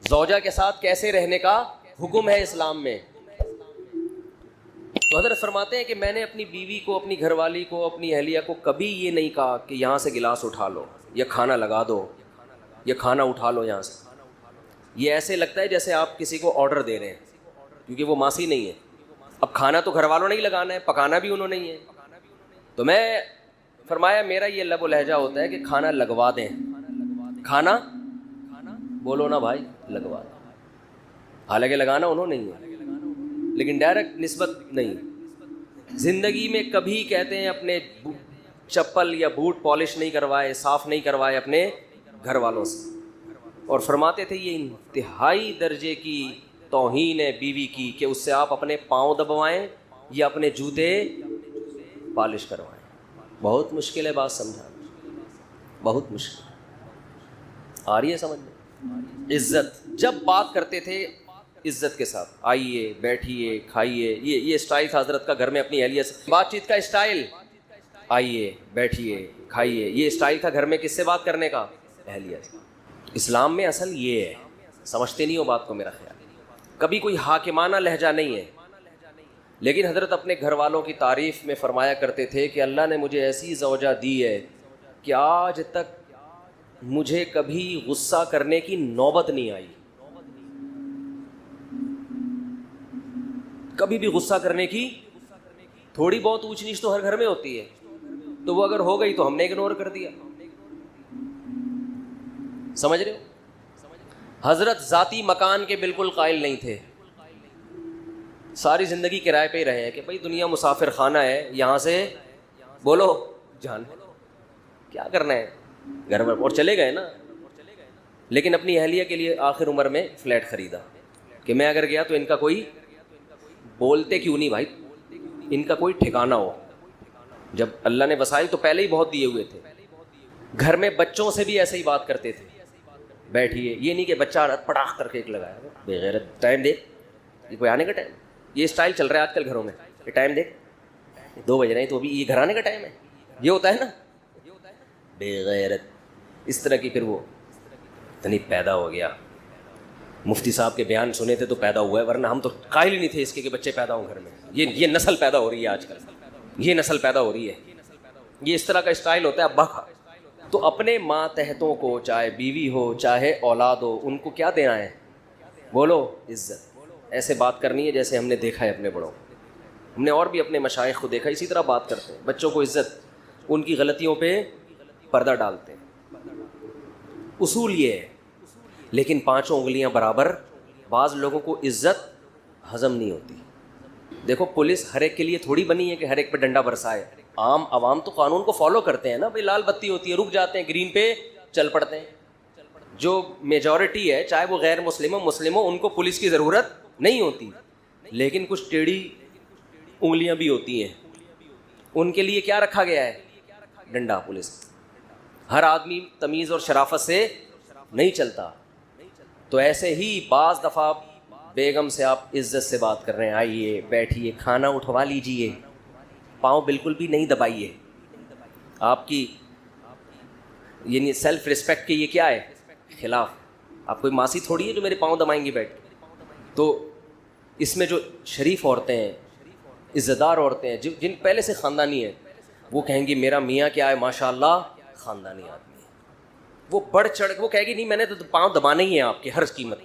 زوجہ کے ساتھ کیسے رہنے کا حکم ہے اسلام میں. تو حضرت فرماتے ہیں کہ میں نے اپنی بیوی کو، اپنی گھر والی کو، اپنی اہلیہ کو کبھی یہ نہیں کہا کہ یہاں سے گلاس اٹھا لو یا کھانا لگا دو یا کھانا اٹھا لو یہاں سے. یہ ایسے لگتا ہے جیسے آپ کسی کو آرڈر دے رہے ہیں، کیونکہ وہ ماسی نہیں ہے. اب کھانا تو گھر والوں نے ہی لگانا ہے، پکانا بھی انہوں نے ہی ہے. تو میں فرمایا میرا یہ لب و لہجہ ہوتا ہے کہ کھانا لگوا دیں. کھانا بولو نا بھائی، لگوا دیں. حالانکہ لگانا انہوں نے ہی ہے، لیکن ڈائریکٹ نسبت نہیں. زندگی میں کبھی کہتے ہیں اپنے چپل یا بوٹ پالش نہیں کروائے، صاف نہیں کروائے اپنے گھر والوں سے. اور فرماتے تھے یہ انتہائی درجے کی توہین ہے بیوی کی کہ اس سے آپ اپنے پاؤں دبوائیں یا اپنے جوتے پالش کروائیں. بہت مشکل ہے بات سمجھانا، بہت مشکل. آ رہی ہے سمجھ میں؟ عزت جب بات کرتے تھے عزت کے ساتھ، آئیے بیٹھیے کھائیے. یہ اسٹائل تھا حضرت کا گھر میں اپنی اہلیہ سے بات چیت کا اسٹائل. آئیے بیٹھیے کھائیے، یہ اسٹائل تھا گھر میں کس سے بات کرنے کا؟ اہلیہ سے. اسلام میں اصل یہ ہے، سمجھتے نہیں ہو بات کو میرا خیال. کبھی کوئی حاکمانہ لہجہ نہیں ہے، لیکن حضرت اپنے گھر والوں کی تعریف میں فرمایا کرتے تھے کہ اللہ نے مجھے ایسی زوجہ دی ہے کہ آج تک مجھے کبھی غصہ کرنے کی نوبت نہیں آئی. کبھی بھی غصہ کرنے کی، تھوڑی بہت اونچ نیچ تو ہر گھر میں ہوتی ہے، تو وہ اگر ہو گئی تو ہم نے اگنور کر دیا. سمجھ رہے ہو؟ حضرت ذاتی مکان کے بالکل قائل نہیں تھے، ساری زندگی کرائے پہ ہی رہے ہیں کہ بھائی دنیا مسافر خانہ ہے، یہاں سے بولو جان کیا کرنا ہے گھر میں، اور چلے گئے نا. لیکن اپنی اہلیہ کے لیے آخر عمر میں فلیٹ خریدا کہ میں اگر گیا تو ان کا کوئی، بولتے کیوں نہیں بھائی، ان کا کوئی ٹھکانہ ہو. جب اللہ نے وسائل تو پہلے ہی بہت دیے ہوئے تھے. گھر میں بچوں سے بھی ایسے ہی بات کرتے تھے، بیٹھیے. یہ نہیں کہ بچہ پٹاخ کر کے ایک لگایا بے غیرت، ٹائم دیکھ، یہ کوئی آنے کا ٹائم. یہ اسٹائل چل رہا ہے آج کل گھروں میں، یہ ٹائم دیکھ 2 بج رہے ہیں تو ابھی یہ گھر آنے کا ٹائم ہے. یہ ہوتا ہے نا بے غیرت اس طرح کی. پھر وہ اتنی پیدا ہو گیا. مفتی صاحب کے بیان سنے تھے تو پیدا ہوا ہے، ورنہ ہم تو قائل ہی نہیں تھے اس کے کہ بچے پیدا ہوں گھر میں. یہ نسل پیدا ہو رہی ہے آج کل، یہ نسل پیدا ہو رہی ہے. یہ اس طرح کا اسٹائل ہوتا ہے ابا کا. تو اپنے ماتحتوں کو، چاہے بیوی ہو چاہے اولاد ہو، ان کو کیا دینا ہے؟ بولو عزت. ایسے بات کرنی ہے جیسے ہم نے دیکھا ہے اپنے بڑوں. ہم نے اور بھی اپنے مشائخ کو دیکھا اسی طرح بات کرتے ہیں. بچوں کو عزت، ان کی غلطیوں پہ پردہ ڈالتے ہیں. اصول یہ ہے. لیکن 5 انگلیاں برابر، بعض لوگوں کو عزت ہضم نہیں ہوتی. دیکھو پولیس ہر ایک کے لیے تھوڑی بنی ہے کہ ہر ایک پہ ڈنڈا برسائے. عام عوام تو قانون کو فالو کرتے ہیں نا بھائی. لال بتی ہوتی ہے رک جاتے ہیں، گرین پہ چل پڑتے ہیں. جو میجورٹی ہے چاہے وہ غیر مسلم ہو ان کو پولیس کی ضرورت نہیں ہوتی. لیکن کچھ ٹیڑھی انگلیاں بھی ہوتی ہیں، ان کے لیے کیا رکھا گیا ہے؟ ڈنڈا. پولیس. ہر آدمی تمیز اور شرافت سے نہیں چلتا. تو ایسے ہی بعض دفعہ بیگم سے آپ عزت سے بات کر رہے ہیں، آئیے بیٹھیے کھانا اٹھوا لیجئے، پاؤں بالکل بھی نہیں دبائیے. آپ کی یعنی سیلف رسپیکٹ کے یہ کیا ہے؟ خلاف. آپ کوئی ماسی تھوڑی ہے جو میرے پاؤں دبائیں گی بیٹھ. تو اس میں جو شریف عورتیں ہیں، عزت دار عورتیں ہیں، جن پہلے سے خاندانی ہیں، وہ کہیں گی میرا میاں کیا ہے ماشاء اللہ خاندانی آدمی ہے. وہ بڑھ چڑھ وہ کہے گی نہیں میں نے تو پاؤں دبانے ہی ہیں آپ کے ہر قیمت.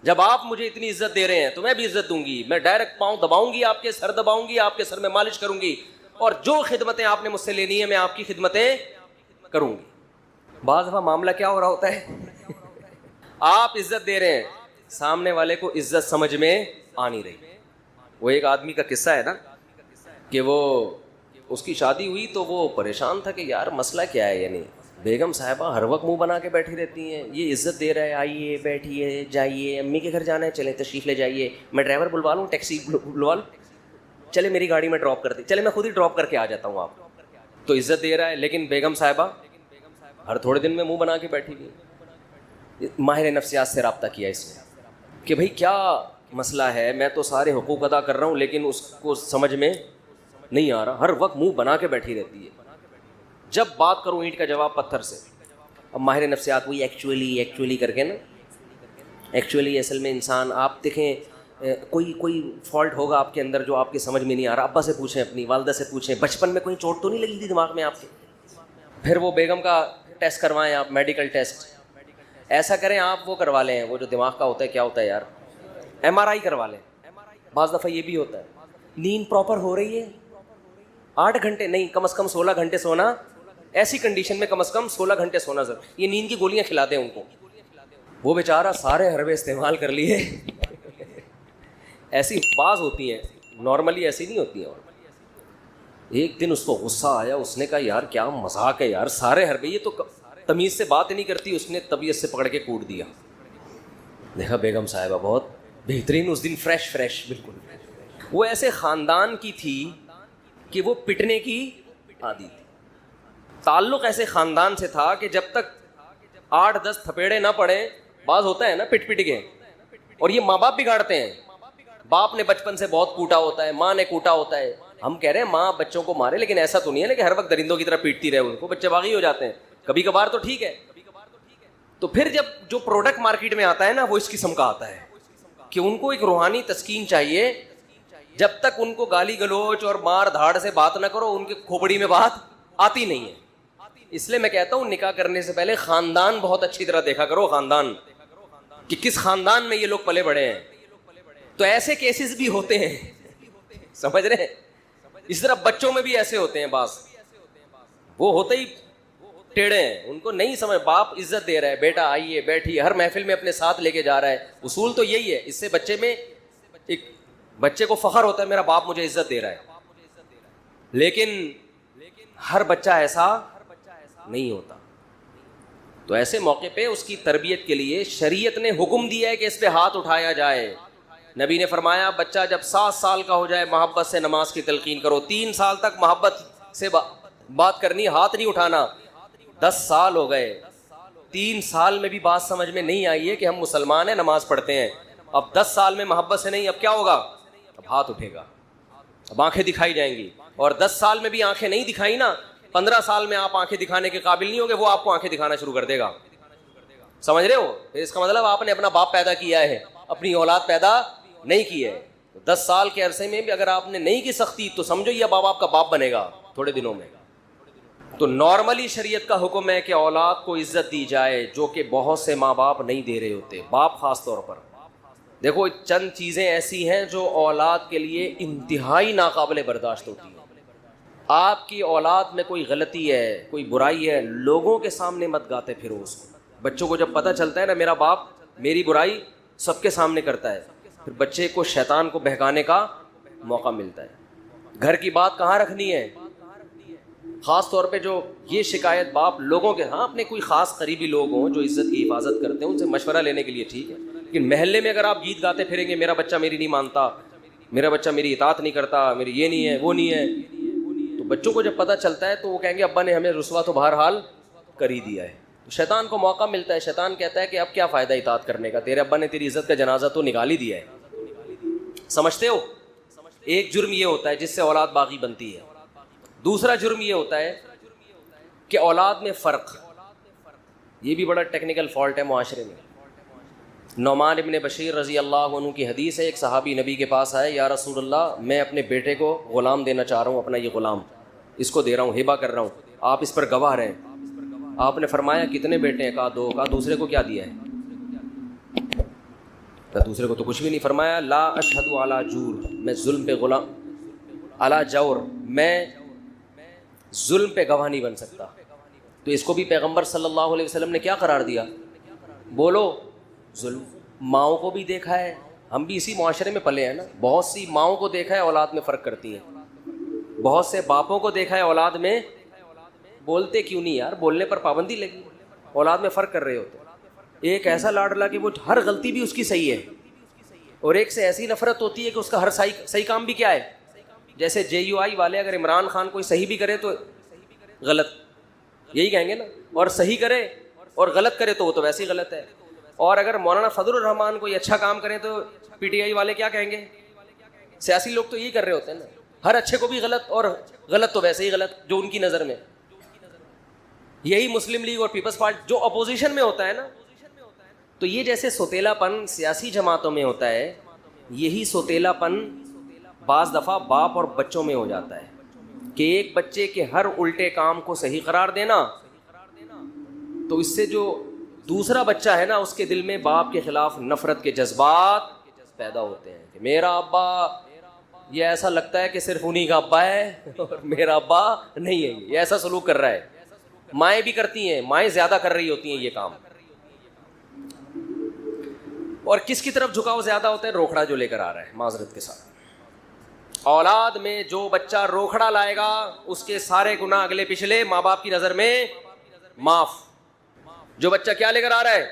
جب آپ مجھے اتنی عزت دے رہے ہیں تو میں بھی عزت دوں گی. میں ڈائریکٹ پاؤں دباؤں گی، آپ کے سر دباؤں گی، آپ کے سر میں مالش کروں گی، اور جو خدمتیں آپ نے مجھ سے لینی ہے میں آپ کی خدمتیں کروں گی. بعض دفعہ معاملہ کیا ہو رہا ہوتا ہے آپ عزت دے رہے ہیں، سامنے والے کو عزت سمجھ میں آ نہیں رہی. وہ ایک آدمی کا قصہ ہے نا کہ وہ اس کی شادی ہوئی تو وہ پریشان تھا کہ یار مسئلہ کیا ہے. یعنی بیگم صاحبہ ہر وقت منہ بنا کے بیٹھی رہتی ہیں، یہ عزت دے رہا ہے آئیے بیٹھیے جائیے، امی کے گھر جانا ہے چلے تشریف لے جائیے، میں ڈرائیور بلوا لوں، ٹیکسی بلوا لوں، چلے میری گاڑی میں ڈراپ کر دی، چلے میں خود ہی ڈراپ کر کے آ جاتا ہوں آپ. تو عزت دے رہا ہے، لیکن بیگم صاحبہ ہر تھوڑے دن میں منہ بنا کے بیٹھی ہوئی. ماہر نفسیات سے رابطہ کیا اس میں کہ بھائی کیا مسئلہ ہے، میں تو سارے حقوق ادا کر رہا ہوں لیکن اس کو سمجھ میں نہیں آ رہا، ہر وقت منہ بنا کے بیٹھی رہتی ہے، جب بات کروں اینٹ کا جواب پتھر سے. اب ماہر نفسیات وہی ایکچولی کر کے نا ایکچولی اصل میں انسان، آپ دیکھیں کوئی فالٹ ہوگا آپ کے اندر جو آپ کے سمجھ میں نہیں آ رہا، ابا سے پوچھیں، اپنی والدہ سے پوچھیں، بچپن میں کوئی چوٹ تو نہیں لگی تھی دماغ میں آپ کے؟ پھر وہ بیگم کا ٹیسٹ کروائیں آپ، میڈیکل ٹیسٹ ایسا کریں آپ، وہ کروا لیں وہ جو دماغ کا ہوتا ہے، کیا ہوتا ہے یار، MRI کروا لیں. بعض دفعہ یہ بھی ہوتا ہے نیند پراپر ہو رہی ہے، 8 گھنٹے نہیں، کم از کم 16 گھنٹے سونا، ایسی کنڈیشن میں کم از کم 16 گھنٹے سونا ضرور. یہ نیند کی گولیاں کھلا دیں ان کو، وہ بیچارہ سارے حربے استعمال کر لیے. ایسی بعض ہوتی ہیں، نارملی ایسی نہیں ہوتی ہیں. اور ایک دن اس کو غصہ آیا، اس نے کہا یار کیا مذاق ہے یار، سارے حربے، یہ تو تمیز سے بات نہیں کرتی. اس نے طبیعت سے پکڑ کے کوٹ دیا. دیکھا بیگم صاحبہ بہت بہترین، اس دن فریش بالکل. وہ ایسے خاندان کی تھی کہ وہ پٹنے کی عادی تھی. تعلق ایسے خاندان سے تھا کہ جب تک 8-10 تھپیڑے نہ پڑے، بعض ہوتا ہے نا پٹ کے، اور یہ ماں باپ بگاڑتے ہیں. باپ نے بچپن سے بہت کوٹا ہوتا ہے، ماں نے کوٹا ہوتا ہے. ہم کہہ رہے ہیں ماں بچوں کو مارے، لیکن ایسا تو نہیں ہے کہ ہر وقت درندوں کی طرح پیٹتی رہے ان کو، بچے باغی ہو جاتے ہیں کبھی کبھار تو ٹھیک ہے. تو پھر جب جو پروڈکٹ مارکیٹ میں آتا ہے نا وہ اس قسم کا آتا ہے کہ ان کو ایک روحانی تسکین چاہیے. جب تک ان کو گالی گلوچ اور مار دھاڑ سے بات نہ کرو، ان کے کھوپڑی میں بات آتی نہیں ہے. اس لیے میں کہتا ہوں نکاح کرنے سے پہلے خاندان بہت اچھی طرح دیکھا کرو، خاندان کہ کس خاندان میں یہ لوگ پلے بڑے ہیں. تو ایسے کیسز بھی ہوتے ہیں، سمجھ رہے ہیں. اس طرح بچوں میں بھی ایسے ہوتے ہیں بعض، وہ ہوتے ہی ٹیڑے ہیں، ان کو نہیں سمجھ. باپ عزت دے رہا ہے، بیٹا آئیے بیٹھیے، ہر محفل میں اپنے ساتھ لے کے جا رہا ہے. اصول تو یہی ہے. اس سے بچے میں ایک بچے کو فخر ہوتا ہے میرا باپ مجھے عزت دے رہا ہے. لیکن ہر بچہ ایسا نہیں ہوتا. تو ایسے موقع پہ اس کی تربیت کے لیے شریعت نے حکم دیا ہے کہ اس پہ ہاتھ اٹھایا جائے. نبی نے فرمایا بچہ جب 7 سال کا ہو جائے محبت سے نماز کی تلقین کرو. 3 سال تک محبت سے بات کرنی، ہاتھ نہیں اٹھانا. 10 سال ہو گئے، 3 سال میں بھی بات سمجھ میں نہیں آئی ہے کہ ہم مسلمان ہیں، نماز پڑھتے ہیں. اب 10 سال میں محبت سے نہیں، اب کیا ہوگا؟ اب ہاتھ اٹھے گا، اب آنکھیں دکھائی جائیں گی. اور 10 سال میں بھی آنکھیں نہیں دکھائی نا، 15 سال میں آپ آنکھیں دکھانے کے قابل نہیں ہوگے، وہ آپ کو آنکھیں دکھانا شروع کر دے گا. سمجھ رہے ہو؟ پھر اس کا مطلب آپ نے اپنا باپ پیدا کیا ہے، اپنی اولاد پیدا نہیں کی ہے. 10 سال کے عرصے میں بھی اگر آپ نے نہیں کی سختی تو سمجھو یہ اب آپ کا باپ بنے گا تھوڑے دنوں میں. تو نارملی شریعت کا حکم ہے کہ اولاد کو عزت دی جائے، جو کہ بہت سے ماں باپ نہیں دے رہے ہوتے، باپ خاص طور پر. دیکھو چند چیزیں ایسی ہیں جو اولاد کے لیے انتہائی ناقابل برداشت ہوتی ہیں. آپ کی اولاد میں کوئی غلطی ہے، کوئی برائی ہے، لوگوں کے سامنے مت گاتے پھرو اس کو. بچوں کو جب پتہ چلتا ہے نا میرا باپ میری برائی سب کے سامنے کرتا ہے، پھر بچے کو شیطان کو بہکانے کا موقع ملتا ہے. گھر کی بات کہاں رکھنی ہے، خاص طور پہ جو یہ شکایت باپ لوگوں کے، ہاں اپنے کوئی خاص قریبی لوگ ہوں جو عزت کی حفاظت کرتے ہیں ان سے مشورہ لینے کے لیے ٹھیک ہے. لیکن محلے میں اگر آپ گیت گاتے پھریں گے میرا بچہ میری نہیں مانتا، میرا بچہ میری اطاعت نہیں کرتا، میری یہ نہیں ہے وہ نہیں ہے، تو بچوں کو جب پتہ چلتا ہے تو وہ کہیں گے ابا نے ہمیں رسوا تو بہرحال کر ہی دیا ہے. تو شیطان کو موقع ملتا ہے، شیطان کہتا ہے کہ اب کیا فائدہ اطاعت کرنے کا، تیرے ابا نے تیری عزت کا جنازہ تو نکال ہی دیا ہے. سمجھتے ہو؟ ایک جرم یہ ہوتا ہے جس سے اولاد باغی بنتی ہے. دوسرا جرم یہ ہوتا ہے کہ اولاد میں فرق، یہ بھی بڑا ٹیکنیکل فالٹ ہے معاشرے میں. نعمان ابن بشیر رضی اللہ عنہ کی حدیث ہے، ایک صحابی نبی کے پاس آئے، یا رسول اللہ میں اپنے بیٹے کو غلام دینا چاہ رہا ہوں، اپنا یہ غلام اس کو دے رہا ہوں، ہبہ کر رہا ہوں، آپ اس پر گواہ رہیں. آپ نے فرمایا کتنے بیٹے ہیں؟ کہا 2. کہا دوسرے کو کیا دیا ہے؟ کہا دوسرے کو تو کچھ بھی نہیں. فرمایا لا اشہد علی جور، میں ظلم پہ غلام، علی جور، میں ظلم پہ گواہ نہیں بن سکتا. تو اس کو بھی پیغمبر صلی اللہ علیہ وسلم نے کیا قرار دیا؟ بولو ظلم. ماؤں کو بھی دیکھا ہے، ہم بھی اسی معاشرے میں پلے ہیں نا، بہت سی ماؤں کو دیکھا ہے اولاد میں فرق کرتی ہیں، بہت سے باپوں کو دیکھا ہے اولاد میں بولتے کیوں نہیں یار، بولنے پر پابندی لگی، اولاد میں فرق کر رہے ہوتے. ایک ایسا لاڈلا کہ وہ ہر غلطی بھی اس کی صحیح ہے، اور ایک سے ایسی نفرت ہوتی ہے کہ اس کا ہر صحیح کام بھی کیا ہے. جیسے JUI والے اگر عمران خان کوئی صحیح بھی کرے تو غلط، یہی کہیں گے نا، اور صحیح کرے اور غلط کرے تو وہ تو ویسے ہی غلط ہے. اور اگر مولانا فضل الرحمان کوئی اچھا کام کریں تو PTI والے کیا کہیں گے؟ سیاسی لوگ تو یہی کر رہے ہوتے ہیں نا، ہر اچھے کو بھی غلط، اور غلط تو ویسے ہی غلط جو ان کی نظر میں. یہی مسلم لیگ اور پیپلز پارٹی جو اپوزیشن میں ہوتا ہے نا، تو یہ جیسے سوتیلا پن سیاسی جماعتوں میں ہوتا ہے، یہی سوتیلا پن بعض دفعہ باپ اور بچوں میں ہو جاتا ہے کہ ایک بچے کے ہر الٹے کام کو صحیح قرار دینا، تو اس سے جو دوسرا بچہ ہے نا اس کے دل میں باپ کے خلاف نفرت کے جذبات پیدا ہوتے ہیں کہ میرا ابا، یہ ایسا لگتا ہے کہ صرف انہی کا ابا ہے اور میرا ابا نہیں ہے، یہ ایسا سلوک کر رہا ہے۔ مائیں بھی کرتی ہیں، مائیں زیادہ کر رہی ہوتی ہیں یہ کام۔ اور کس کی طرف جھکاؤ زیادہ ہوتا ہے؟ روکھڑا جو لے کر آ رہا ہے، معذرت کے ساتھ اولاد میں جو بچہ روکھڑا لائے گا اس کے سارے گناہ اگلے پچھلے ماں باپ کی نظر میں معاف۔ جو بچہ کیا لے کر آ رہا ہے؟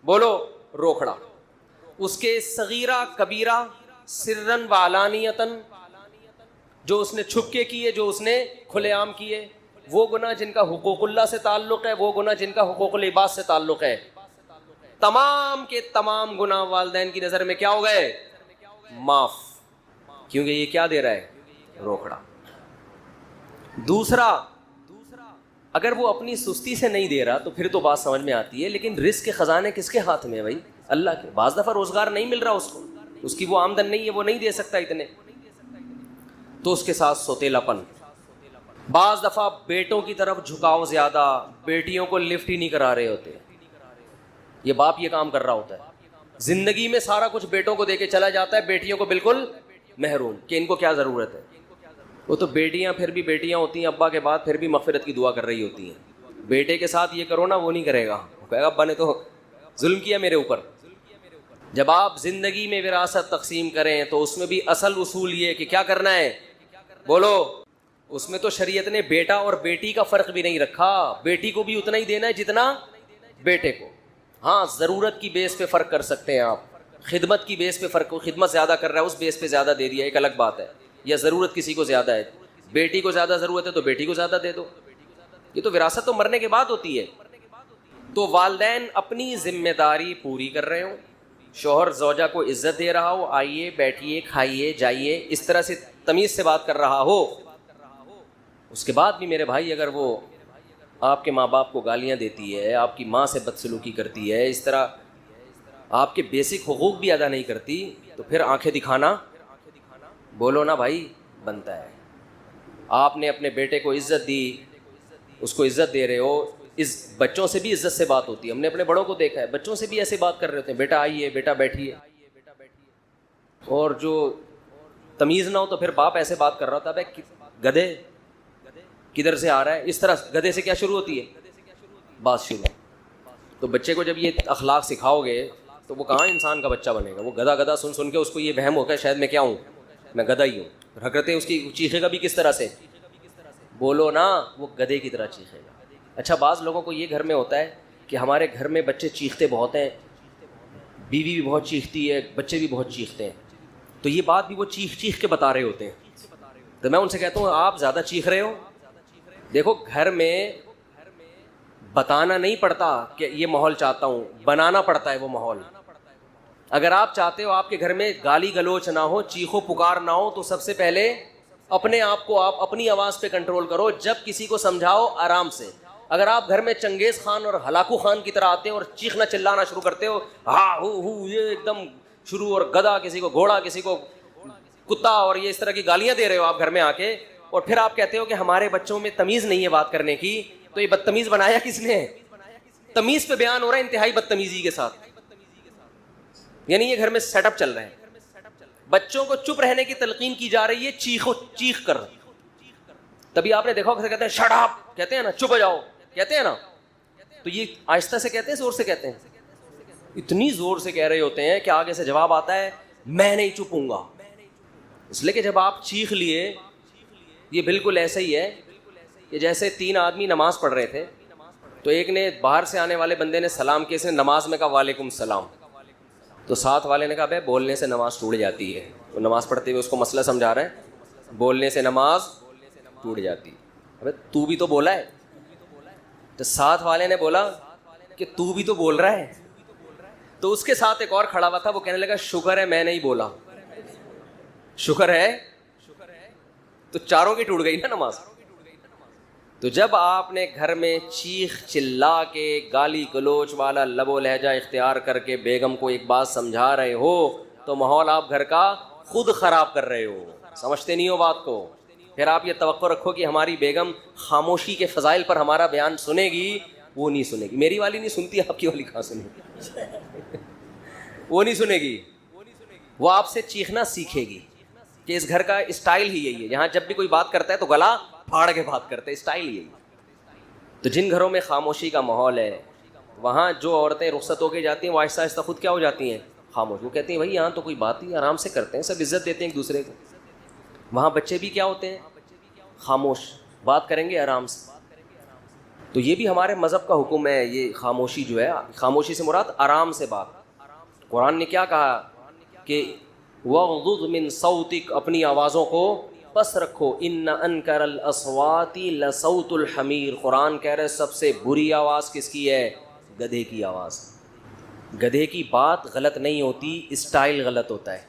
بولو، روکھڑا۔ اس کے صغیرہ کبیرہ سرن و علانیتن، جو اس نے چھپ کے کیے، جو اس نے کھلے عام کیے، وہ گناہ جن کا حقوق اللہ سے تعلق ہے، وہ گناہ جن کا حقوق العباد سے تعلق ہے، تمام کے تمام گناہ والدین کی نظر میں کیا ہو گئے؟ معاف، کیونکہ یہ کیا دے رہا ہے؟ روکھڑا۔ دوسرا، اگر وہ اپنی سستی سے نہیں دے رہا تو پھر تو بات سمجھ میں آتی ہے، لیکن رزق کے خزانے کس کے ہاتھ میں ہے بھائی؟ اللہ کے۔ بعض دفعہ روزگار نہیں مل رہا اس کو، اس کی وہ آمدن نہیں ہے، وہ نہیں دے سکتا اتنے، تو اس کے ساتھ سوتیلا پن۔ بعض دفعہ بیٹوں کی طرف جھکاؤ زیادہ، بیٹیوں کو لفٹ ہی نہیں کرا رہے ہوتے، یہ باپ یہ کام کر رہا ہوتا ہے، زندگی میں سارا کچھ بیٹوں کو دے کے چلا جاتا ہے، بیٹیوں کو بالکل محروم کہ ان کو کیا ضرورت ہے۔ وہ تو بیٹیاں پھر بھی بیٹیاں ہوتی ہیں، ابا کے بعد پھر بھی مغفرت کی دعا کر رہی ہوتی ہیں۔ بیٹے کے ساتھ یہ کرو نا، وہ نہیں کرے گا، وہ کہے گا ابا نے تو ظلم کیا میرے اوپر۔ جب آپ زندگی میں وراثت تقسیم کریں تو اس میں بھی اصل اصول یہ کہ کیا کرنا ہے؟ بولو، اس میں تو شریعت نے بیٹا اور بیٹی کا فرق بھی نہیں رکھا، بیٹی کو بھی اتنا ہی دینا ہے جتنا بیٹے کو۔ ہاں، ضرورت کی بیس پہ فرق کر سکتے ہیں آپ، خدمت کی بیس پہ فرق ہو، خدمت زیادہ کر رہا ہے اس بیس پہ زیادہ دے دیا، ایک الگ بات ہے، یا ضرورت کسی کو زیادہ ہے، بیٹی کو زیادہ ضرورت ہے تو بیٹی کو زیادہ دے دو، یہ تو وراثت تو مرنے کے بعد ہوتی ہے۔ تو والدین اپنی ذمہ داری پوری کر رہے ہوں، شوہر زوجہ کو عزت دے رہا ہو، آئیے بیٹھیے کھائیے جائیے، اس طرح سے تمیز سے بات کر رہا ہو، اس کے بعد بھی میرے بھائی اگر وہ آپ کے ماں باپ کو گالیاں دیتی ہے، آپ کی ماں سے بدسلوکی کرتی ہے، اس طرح آپ کے بیسک حقوق بھی ادا نہیں کرتی، تو پھر آنکھیں دکھانا، بولو نا بھائی، بنتا ہے۔ آپ نے اپنے بیٹے کو عزت دی، اس کو عزت دے رہے ہو، اس بچوں سے بھی عزت سے بات ہوتی ہے، ہم نے اپنے بڑوں کو دیکھا ہے، بچوں سے بھی ایسے بات کر رہے ہوتے ہیں، بیٹا آئیے، بیٹا بیٹھیے، اور جو تمیز نہ ہو تو پھر باپ ایسے بات کر رہا ہوتا ہے، گدھے کدھر سے آ رہا ہے، اس طرح گدھے سے کیا شروع ہوتی ہے؟ بات شروع۔ تو بچے کو جب یہ اخلاق سکھاؤ گے تو وہ کہاں انسان کا بچہ بنے گا؟ وہ گدھا گدھا سن سن کے اس کو یہ وہم ہوگا شاید میں کیا ہوں، میں گدھا ہی ہوں، حرکتیں اس کی چیخے گا بھی کس طرح سے؟ بولو نا، وہ گدھے کی طرح چیخے گا۔ اچھا، بعض لوگوں کو یہ گھر میں ہوتا ہے کہ ہمارے گھر میں بچے چیختے بہت ہیں، بیوی بھی بہت چیختی ہے، بچے بھی بہت چیختے ہیں، تو یہ بات بھی وہ چیخ چیخ کے بتا رہے ہوتے ہیں۔ تو میں ان سے کہتا ہوں آپ زیادہ چیخ رہے ہو۔ دیکھو، گھر میں بتانا نہیں پڑتا کہ یہ ماحول چاہتا ہوں، بنانا پڑتا ہے وہ ماحول۔ اگر آپ چاہتے ہو آپ کے گھر میں گالی گلوچ نہ ہو، چیخو پکار نہ ہو، تو سب سے پہلے اپنے آپ کو آپ اپنی آواز پہ کنٹرول کرو، جب کسی کو سمجھاؤ آرام سے۔ اگر آپ گھر میں چنگیز خان اور ہلاکو خان کی طرح آتے ہو اور چیخنا چلانا شروع کرتے ہو، ہاں ہو یہ ایک دم شروع، اور گدھا کسی کو گھوڑا کسی کو کتا، اور یہ اس طرح کی گالیاں دے رہے ہو آپ گھر میں آ کے، اور پھر آپ کہتے ہو کہ ہمارے بچوں میں تمیز نہیں ہے بات کرنے کی، تو یہ بدتمیز بنایا کس نے؟ تمیز پہ بیان ہو رہا ہے انتہائی بدتمیزی کے ساتھ، یعنی یہ گھر میں سیٹ اپ چل رہے ہیں۔ بچوں کو چپ رہنے کی تلقین کی جا رہی ہے، چیخ کر۔ تبھی آپ نے دیکھا کہ کہتے ہیں شٹ اپ، کہتے ہیں نا، چپ ہو جاؤ، کہتے ہیں نا، تو یہ آہستہ سے کہتے ہیں زور سے کہتے ہیں؟ اتنی زور سے کہہ رہے ہوتے ہیں کہ آگے سے جواب آتا ہے میں نہیں چپوں گا، اس لیے کہ جب آپ چیخ لیے، یہ بالکل ایسا ہی ہے کہ جیسے تین آدمی نماز پڑھ رہے تھے، تو ایک نے باہر سے آنے والے بندے نے سلام کیا، اس نے نماز میں کہا وعلیکم السلام، تو ساتھ والے نے کہا بھائی بولنے سے نماز ٹوٹ جاتی ہے، وہ نماز پڑھتے ہوئے اس کو مسئلہ سمجھا رہے ہیں، بولنے سے نماز ٹوٹ جاتی ہے۔ ابے تو بھی تو بولا ہے، تو ساتھ والے نے بولا کہ تو بھی تو بول رہا ہے، تو اس کے ساتھ ایک اور کھڑا ہوا تھا، وہ کہنے لگا شکر ہے میں نہیں بولا، شکر ہے، تو چاروں کی ٹوٹ گئی نا نماز۔ تو جب آپ نے گھر میں چیخ چلا کے گالی گلوچ والا لب و لہجہ اختیار کر کے بیگم کو ایک بات سمجھا رہے ہو تو ماحول آپ گھر کا خود خراب کر رہے ہو. سمجھتے نہیں ہو بات کو. پھر آپ یہ توقع رکھو کہ ہماری بیگم خاموشی کے فضائل پر ہمارا بیان سنے گی. وہ نہیں سنے گی. میری والی نہیں سنتی, آپ کی والی کہاں سنے گی؟ وہ نہیں سنے گی. وہ آپ سے چیخنا سیکھے گی کہ اس گھر کا اسٹائل ہی یہی ہے. یہاں جب بھی کوئی بات کرتا ہے تو گلا پھاڑ کے بات کرتے ہیں, اسٹائل یہی. تو جن گھروں میں خاموشی کا ماحول ہے وہاں جو عورتیں رخصت ہو کے جاتی ہیں وہ آہستہ آہستہ خود کیا ہو جاتی ہیں, خاموش. وہ کہتی ہیں بھائی یہاں تو کوئی بات ہی آرام سے کرتے ہیں, سب عزت دیتے ہیں ایک دوسرے کو. وہاں بچے بھی کیا ہوتے ہیں, خاموش, بات کریں گے آرام سے. تو یہ بھی ہمارے مذہب کا حکم ہے. یہ خاموشی جو ہے, خاموشی سے مراد آرام سے بات. قرآن نے کیا کہا کہ وَغْضُضْ مِن صَوْتِكَ, اپنی آوازوں کو پس رکھو. ان انکر الاصوات لصوت الحمیر. قرآن کہہ رہے سب سے بری آواز کس کی ہے, گدھے کی آواز. گدھے کی بات غلط نہیں ہوتی, اسٹائل غلط ہوتا ہے.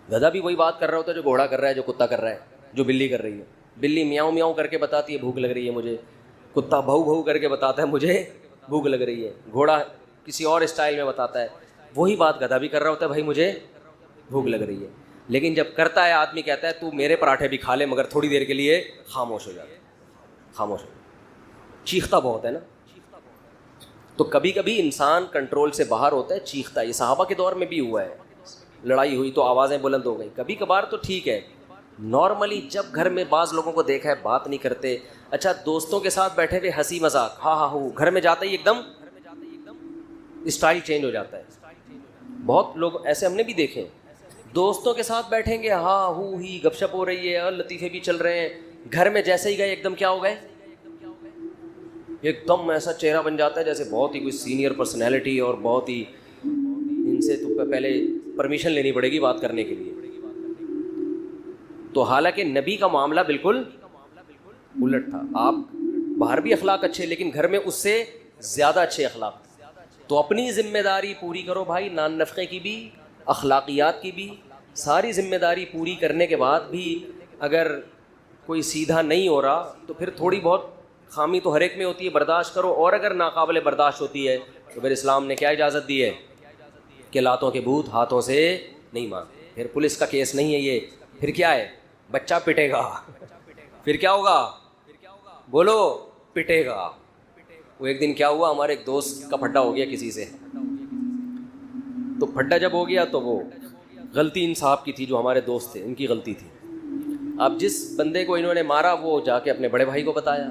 گدھا بھی وہی بات کر رہا ہوتا ہے جو گھوڑا کر رہا ہے, جو کتا کر رہا ہے, جو بلی کر رہی ہے. بلی میاؤں میاؤں کر کے بتاتی ہے بھوک لگ رہی ہے مجھے, کتا بھو بھو کر کے بتاتا ہے مجھے بھوک لگ رہی ہے, گھوڑا کسی اور اسٹائل میں بتاتا ہے. وہی بات گدھا بھی کر رہا ہوتا ہے, بھائی مجھے بھوک لگ رہی ہے. لیکن جب کرتا ہے آدمی کہتا ہے تو میرے پراٹھے بھی کھا لے مگر تھوڑی دیر کے لیے خاموش ہو جاتا ہے. خاموش ہو, چیختا بہت ہے نا. تو کبھی کبھی انسان کنٹرول سے باہر ہوتا ہے, چیختا ہے. یہ صحابہ کے دور میں بھی ہوا ہے, لڑائی ہوئی تو آوازیں بلند ہو گئی. کبھی کبھار تو ٹھیک ہے. نارملی جب گھر میں بعض لوگوں کو دیکھا ہے بات نہیں کرتے, اچھا دوستوں کے ساتھ بیٹھے ہوئے ہنسی مذاق ہاں ہاں ہو, گھر میں جاتا ہی ایک دم اسٹائل چینج ہو جاتا ہے. بہت لوگ ایسے ہم نے بھی دیکھے, دوستوں کے ساتھ بیٹھیں گے ہاں ہو ہی گپ شپ ہو رہی ہے اور لطیفے بھی چل رہے ہیں, گھر میں جیسے ہی گئے ایک دم کیا ہو گئے, ایک دم ایسا چہرہ بن جاتا ہے جیسے بہت ہی کوئی سینئر پرسنالٹی اور بہت ہی, ان سے تو پہلے پرمیشن لینی پڑے گی بات کرنے کے لیے. تو حالانکہ نبی کا معاملہ بالکل الٹ تھا. آپ باہر بھی اخلاق اچھے لیکن گھر میں اس سے زیادہ اچھے اخلاق. تو اپنی ذمہ داری پوری کرو بھائی, نان نفقے کی بھی, اخلاقیات کی بھی. ساری ذمہ داری پوری کرنے کے بعد بھی اگر کوئی سیدھا نہیں ہو رہا تو پھر تھوڑی بہت خامی تو ہر ایک میں ہوتی ہے, برداشت کرو. اور اگر ناقابل برداشت ہوتی ہے تو پھر اسلام نے کیا اجازت دی ہے کہ لاتوں کے بھوت ہاتھوں سے نہیں مار. پھر پولیس کا کیس نہیں ہے یہ, پھر کیا ہے, بچہ پٹے گا. پھر کیا ہوگا, بولو پٹے گا. وہ ایک دن کیا ہوا, ہمارے ایک دوست کا پھڈا ہو گیا کسی سے. تو پھڈا جب ہو گیا تو وہ غلطی ان صاحب کی تھی, جو ہمارے دوست تھے ان کی غلطی تھی. اب جس بندے کو انہوں نے مارا وہ جا کے اپنے بڑے بھائی کو بتایا.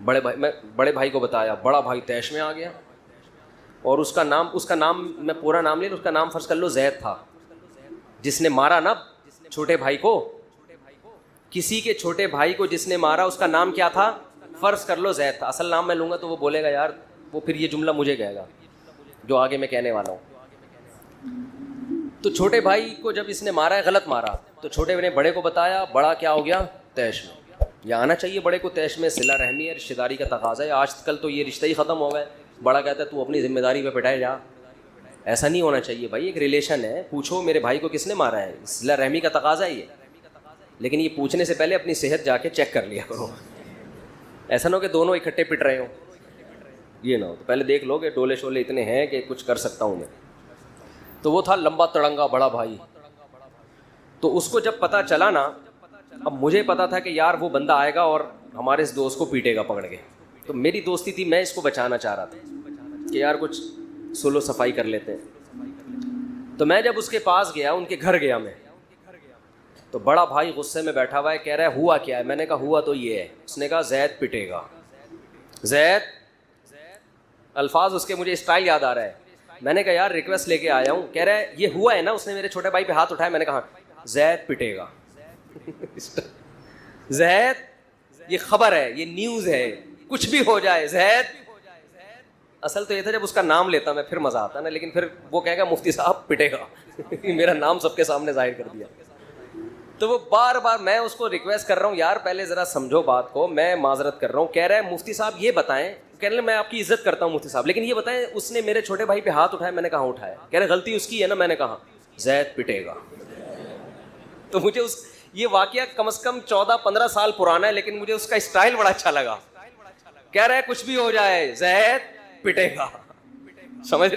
بڑے بھائی کو بتایا, بڑا بھائی طیش میں آ گیا. اور اس کا نام میں پورا نام لے لوں, اس کا نام فرض کر لو زید تھا. جس نے مارا نا چھوٹے بھائی کو, کسی کے چھوٹے بھائی کو جس نے مارا اس کا نام کیا تھا, فرض کر لو زید تھا. اصل نام میں لوں گا تو وہ بولے گا یار, وہ پھر یہ جملہ مجھے کہے گا جو آگے میں کہنے والا ہوں. تو چھوٹے بھائی کو جب اس نے مارا ہے, غلط مارا, تو چھوٹے نے بڑے کو بتایا, بڑا کیا ہو گیا, طیش میں. یہ آنا چاہیے بڑے کو طیش میں, صلہ رحمی ہے, رشتہ داری کا تقاضا ہے. آج کل تو یہ رشتہ ہی ختم ہو گئے. بڑا کہتا ہے تو اپنی ذمہ داری پہ پٹائے جا. ایسا نہیں ہونا چاہیے بھائی, ایک ریلیشن ہے, پوچھو میرے بھائی کو کس نے مارا ہے, صلہ رحمی کا تقاضا ہی ہے. لیکن یہ پوچھنے سے پہلے اپنی صحت جا کے چیک کر لیا کرو. ایسا نہ ہو کہ دونوں اکٹھے پٹ رہے ہوں, یہ نہ ہو. تو پہلے دیکھ لو کہ ڈولے شولے اتنے ہیں کہ کچھ کر سکتا ہوں میں. تو وہ تھا لمبا تڑنگا بڑا بھائی. تو اس کو جب پتہ چلا نا, اب مجھے پتا تھا کہ یار وہ بندہ آئے گا اور ہمارے اس دوست کو پیٹے گا پکڑ کے. تو میری دوستی تھی, میں اس کو بچانا چاہ رہا تھا کہ یار کچھ سلو صفائی کر لیتے ہیں. تو میں جب اس کے پاس گیا, ان کے گھر گیا میں, تو بڑا بھائی غصے میں بیٹھا ہوا ہے, کہہ رہا ہے ہوا کیا ہے. میں نے کہا ہوا تو یہ ہے. اس نے کہا زید پٹے گا. زید, الفاظ اس کے مجھے اسٹائل یاد آ رہا ہے. میں نے کہا یار ریکویسٹ لے کے آیا ہوں. کہہ رہا ہے یہ ہوا ہے نا. اس نے میرے چھوٹے بھائی پہ ہاتھ اٹھایا. میں نے کہا زید پٹے گا. زید, یہ خبر ہے, یہ نیوز ہے, کچھ بھی ہو جائے زید. اصل تو یہ تھا جب اس کا نام لیتا میں پھر مزہ آتا نا, لیکن پھر وہ کہے گا مفتی صاحب پٹے گا. میرا نام سب کے سامنے ظاہر کر دیا. تو وہ بار بار میں اس کو ریکویسٹ کر رہا ہوں, یار پہلے ذرا سمجھو بات کو, میں معذرت کر رہا ہوں. کہہ رہا ہے مفتی صاحب یہ بتائیں, کہنے لگا میں آپ کی عزت کرتا ہوں مفتی صاحب, لیکن یہ بتائیں اس نے میرے چھوٹے بھائی پہ ہاتھ اٹھایا. میں نے کہا اٹھایا. کہہ رہے غلطی اس کی ہے نا. میں نے کہا زید پٹے گا. تو مجھے یہ واقعہ کم از کم 14-15 سال پرانا ہے, لیکن مجھے اس کا اسٹائل بڑا اچھا لگا. کہہ رہے کچھ بھی ہو جائے زید پٹے گا, سمجھ